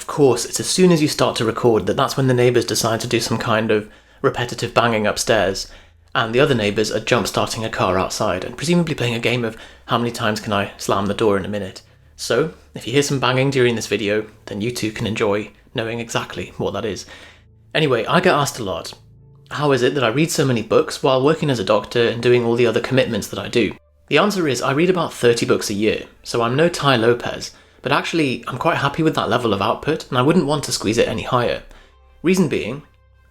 of course, it's as soon as you start to record that's when the neighbours decide to do some kind of repetitive banging upstairs, and the other neighbours are jump-starting a car outside and presumably playing a game of how many times can I slam the door in a minute. So, if you hear some banging during this video, then you too can enjoy knowing exactly what that is. Anyway, I get asked a lot, how is it that I read so many books while working as a doctor and doing all the other commitments that I do? The answer is I read about 30 books a year, so I'm no Tai Lopez, but actually I'm quite happy with that level of output and I wouldn't want to squeeze it any higher. Reason being,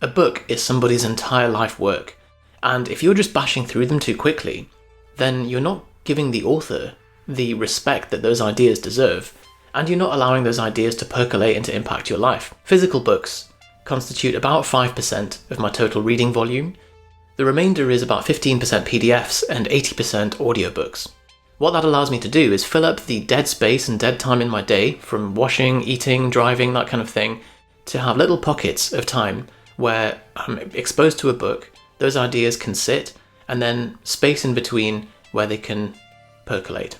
a book is somebody's entire life work, and if you're just bashing through them too quickly, then you're not giving the author the respect that those ideas deserve, and you're not allowing those ideas to percolate and to impact your life. Physical books constitute about 5% of my total reading volume. The remainder is about 15% PDFs and 80% audiobooks. What that allows me to do is fill up the dead space and dead time in my day, from washing, eating, driving, that kind of thing, to have little pockets of time where I'm exposed to a book, those ideas can sit, and then space in between where they can percolate.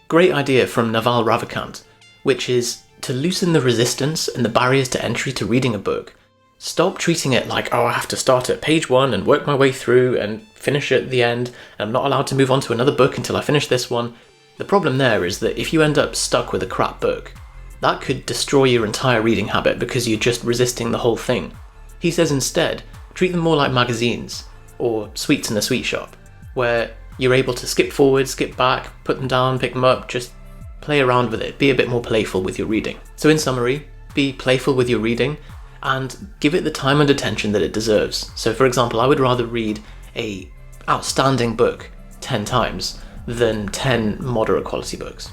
Great idea from Naval Ravikant, which is to loosen the resistance and the barriers to entry to reading a book. Stop treating it like, I have to start at page 1 and work my way through and finish at the end, and I'm not allowed to move on to another book until I finish this one. The problem there is that if you end up stuck with a crap book, that could destroy your entire reading habit because you're just resisting the whole thing. He says instead, treat them more like magazines, or sweets in a sweet shop, where you're able to skip forward, skip back, put them down, pick them up, just play around with it, be a bit more playful with your reading. So in summary, be playful with your reading and give it the time and attention that it deserves. So for example, I would rather read a outstanding book 10 times than 10 moderate quality books.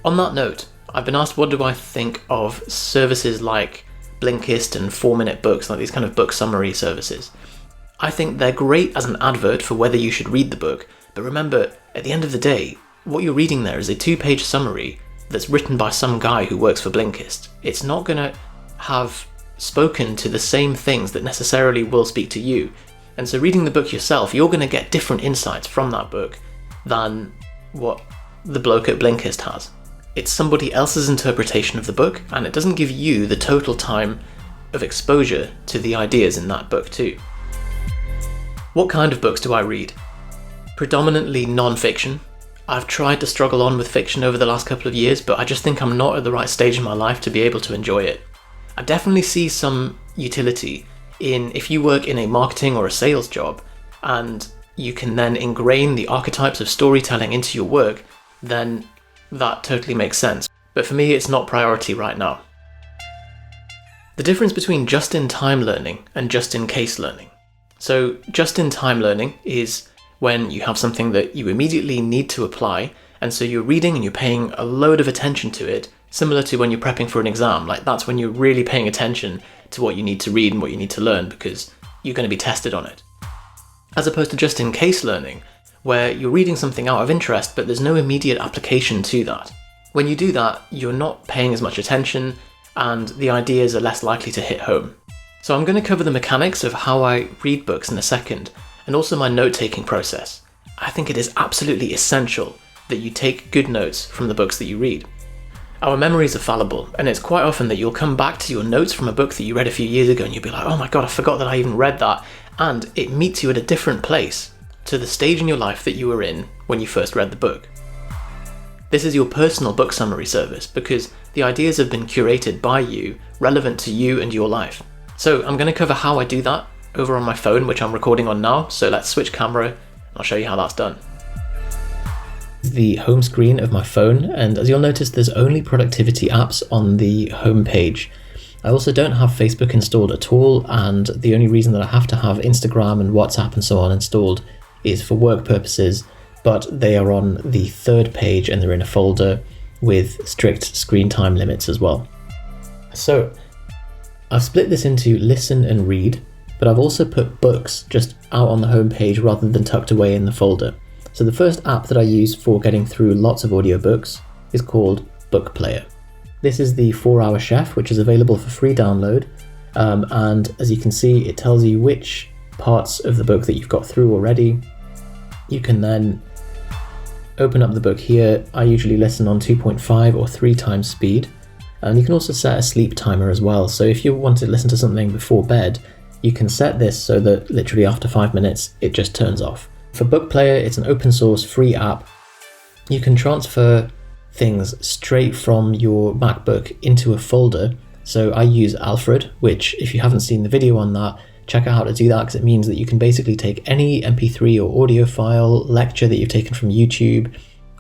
On that note, I've been asked what do I think of services like Blinkist and 4-minute books, like these kind of book summary services. I think they're great as an advert for whether you should read the book, but remember, at the end of the day, what you're reading there is a 2-page summary that's written by some guy who works for Blinkist. It's not going to have spoken to the same things that necessarily will speak to you. And so reading the book yourself, you're going to get different insights from that book than what the bloke at Blinkist has. It's somebody else's interpretation of the book, and it doesn't give you the total time of exposure to the ideas in that book too. What kind of books do I read? Predominantly non-fiction. I've tried to struggle on with fiction over the last couple of years, but I just think I'm not at the right stage in my life to be able to enjoy it. I definitely see some utility in if you work in a marketing or a sales job and you can then ingrain the archetypes of storytelling into your work, then that totally makes sense. But for me, it's not priority right now. The difference between just-in-time learning and just-in-case learning. So just-in-time learning is when you have something that you immediately need to apply, and so you're reading and you're paying a load of attention to it, similar to when you're prepping for an exam. Like that's when you're really paying attention to what you need to read and what you need to learn because you're going to be tested on it. As opposed to just-in-case learning, where you're reading something out of interest but there's no immediate application to that. When you do that, you're not paying as much attention and the ideas are less likely to hit home. So I'm going to cover the mechanics of how I read books in a second, and also my note-taking process. I think it is absolutely essential that you take good notes from the books that you read. Our memories are fallible, and it's quite often that you'll come back to your notes from a book that you read a few years ago and you'll be like, oh my god, I forgot that I even read that, and it meets you at a different place to the stage in your life that you were in when you first read the book. This is your personal book summary service because the ideas have been curated by you, relevant to you and your life. So I'm going to cover how I do that over on my phone, which I'm recording on now, so let's switch camera and I'll show you how that's done. The home screen of my phone, and as you'll notice there's only productivity apps on the home page. I also don't have Facebook installed at all, and the only reason that I have to have Instagram and WhatsApp and so on installed is for work purposes, but they are on the third page and they're in a folder with strict screen time limits as well. So I've split this into listen and read, but I've also put books just out on the home page rather than tucked away in the folder. So the first app that I use for getting through lots of audiobooks is called Book Player. This is the 4-Hour Chef, which is available for free download. And as you can see, it tells you which parts of the book that you've got through already. You can then open up the book here. I usually listen on 2.5 or 3 times speed. And you can also set a sleep timer as well. So if you want to listen to something before bed, you can set this so that literally after 5 minutes, it just turns off. For Book Player, it's an open source free app. You can transfer things straight from your MacBook into a folder. So I use Alfred, which if you haven't seen the video on that, check out how to do that, because it means that you can basically take any MP3 or audio file, lecture that you've taken from YouTube,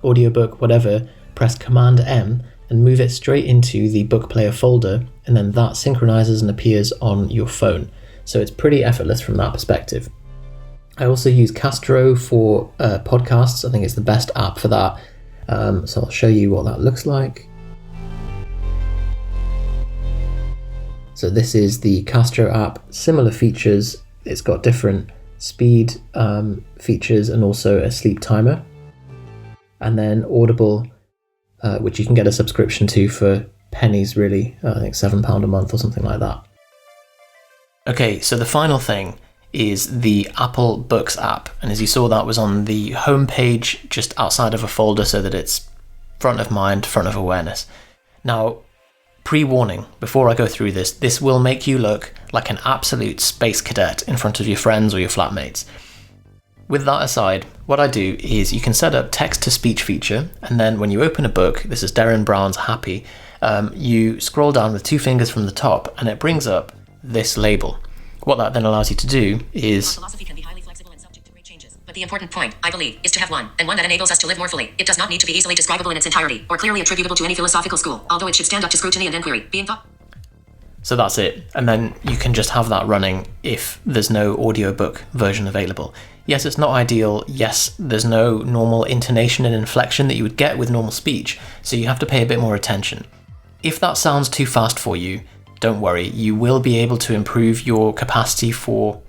audiobook, whatever, press Command M and move it straight into the Book Player folder, and then that synchronizes and appears on your phone. So it's pretty effortless from that perspective. I also use Castro for podcasts. I think it's the best app for that. So I'll show you what that looks like. So this is the Castro app, similar features. It's got different speed features and also a sleep timer. And then Audible, which you can get a subscription to for pennies really, I think £7 a month or something like that. Okay, so the final thing is the Apple Books app. And as you saw, that was on the home page just outside of a folder so that it's front of mind, front of awareness. Now, pre-warning, before I go through this will make you look like an absolute space cadet in front of your friends or your flatmates. With that aside, what I do is you can set up text-to-speech feature, and then when you open a book, this is Darren Brown's Happy, you scroll down with 2 fingers from the top and it brings up this label. What that then allows you to do is... Philosophy can be highly flexible and subject to great changes, but the important point, I believe, is to have one, and one that enables us to live more fully. It does not need to be easily describable in its entirety, or clearly attributable to any philosophical school, although it should stand up to scrutiny and inquiry, being thought... So that's it, and then you can just have that running if there's no audiobook version available. Yes, it's not ideal. Yes, there's no normal intonation and inflection that you would get with normal speech, so you have to pay a bit more attention. If that sounds too fast for you, don't worry, you will be able to improve your capacity for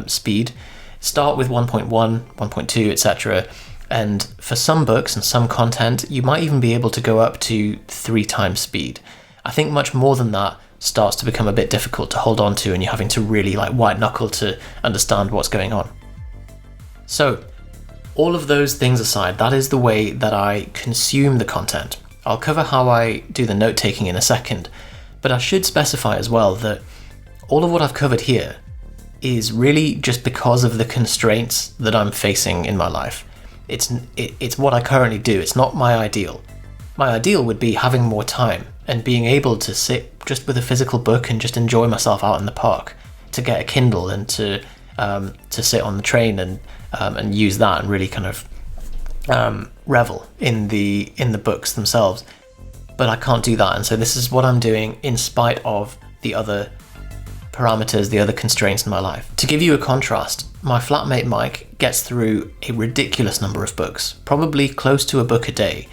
speed. Start with 1.1, 1.2, etc. And for some books and some content, you might even be able to go up to 3 times speed. I think much more than that starts to become a bit difficult to hold on to, and you're having to really white knuckle to understand what's going on. So, all of those things aside, that is the way that I consume the content. I'll cover how I do the note-taking in a second, but I should specify as well that all of what I've covered here is really just because of the constraints that I'm facing in my life. It's what I currently do. It's not my ideal. My ideal would be having more time and being able to sit just with a physical book and just enjoy myself out in the park, to get a Kindle and to sit on the train and use that and really kind of revel in the books themselves. But I can't do that, and so this is what I'm doing in spite of the other parameters, the other constraints in my life. To give you a contrast, my flatmate Mike gets through a ridiculous number of books, probably close to a book a day,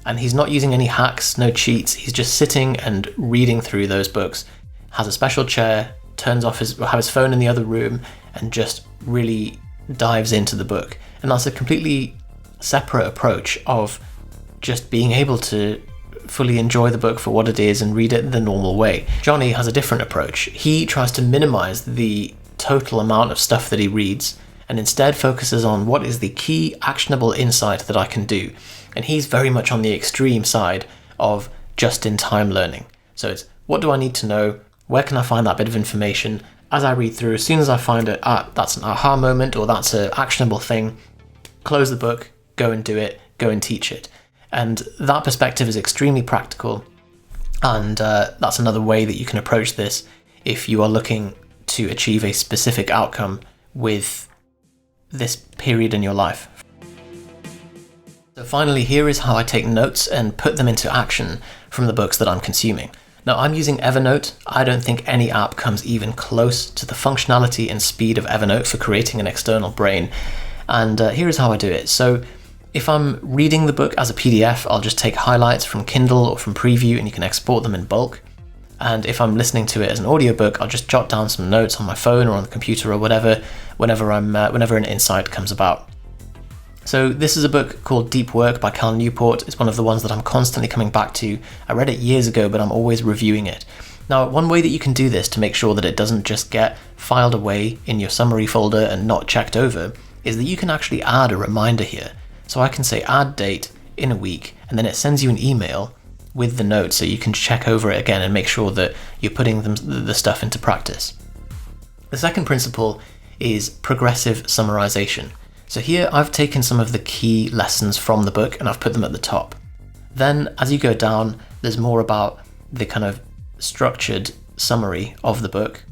and he's not using any hacks, no cheats. He's just sitting and reading through those books, has a special chair, turns off his phone in the other room, and just really dives into the book. And that's a completely separate approach of just being able to fully enjoy the book for what it is and read it the normal way. Johnny has a different approach. He tries to minimize the total amount of stuff that he reads and instead focuses on what is the key actionable insight that I can do. And he's very much on the extreme side of just-in-time learning. So it's, what do I need to know? Where can I find that bit of information? As I read through, as soon as I find it, that's an aha moment or that's an actionable thing, close the book, go and do it, go and teach it. And that perspective is extremely practical, and that's another way that you can approach this if you are looking to achieve a specific outcome with this period in your life. So finally, here is how I take notes and put them into action from the books that I'm consuming. Now, I'm using Evernote. I don't think any app comes even close to the functionality and speed of Evernote for creating an external brain. And here is how I do it. So if I'm reading the book as a PDF, I'll just take highlights from Kindle or from Preview and you can export them in bulk. And if I'm listening to it as an audiobook, I'll just jot down some notes on my phone or on the computer or whatever, whenever an insight comes about. So this is a book called Deep Work by Cal Newport. It's one of the ones that I'm constantly coming back to. I read it years ago, but I'm always reviewing it. Now, one way that you can do this to make sure that it doesn't just get filed away in your summary folder and not checked over is that you can actually add a reminder here. So I can say add date in a week, and then it sends you an email with the notes so you can check over it again and make sure that you're putting the stuff into practice. The second principle is progressive summarization. So here I've taken some of the key lessons from the book and I've put them at the top. Then as you go down, there's more about the kind of structured summary of the book,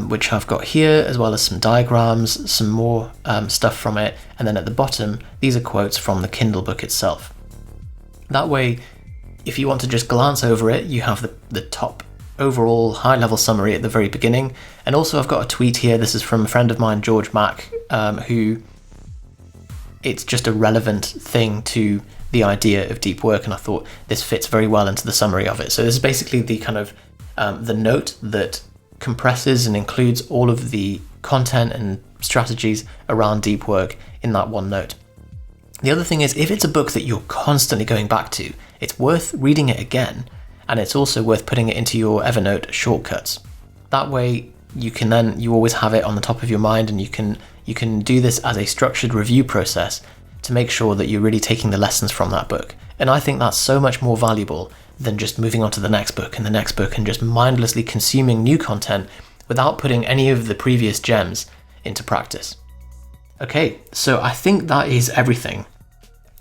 which I've got here, as well as some diagrams, some more stuff from it, and then at the bottom, these are quotes from the Kindle book itself. That way, if you want to just glance over it, you have the top overall high-level summary at the very beginning. And also I've got a tweet here, this is from a friend of mine, George Mack, who it's just a relevant thing to the idea of deep work, and I thought this fits very well into the summary of it. So this is basically the kind of the note that compresses and includes all of the content and strategies around deep work in that one note. The other thing is, if it's a book that you're constantly going back to, it's worth reading it again, and it's also worth putting it into your Evernote shortcuts. That way you always have it on the top of your mind, and you can do this as a structured review process to make sure that you're really taking the lessons from that book. And I think that's so much more valuable than just moving on to the next book and the next book and just mindlessly consuming new content without putting any of the previous gems into practice. Okay, so I think that is everything.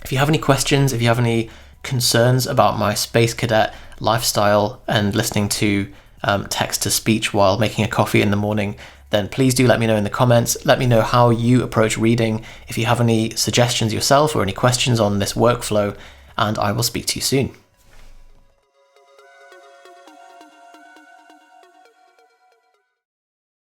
If you have any questions, if you have any concerns about my space cadet lifestyle and listening to text to speech while making a coffee in the morning, then please do let me know in the comments. Let me know how you approach reading, if you have any suggestions yourself or any questions on this workflow, and I will speak to you soon.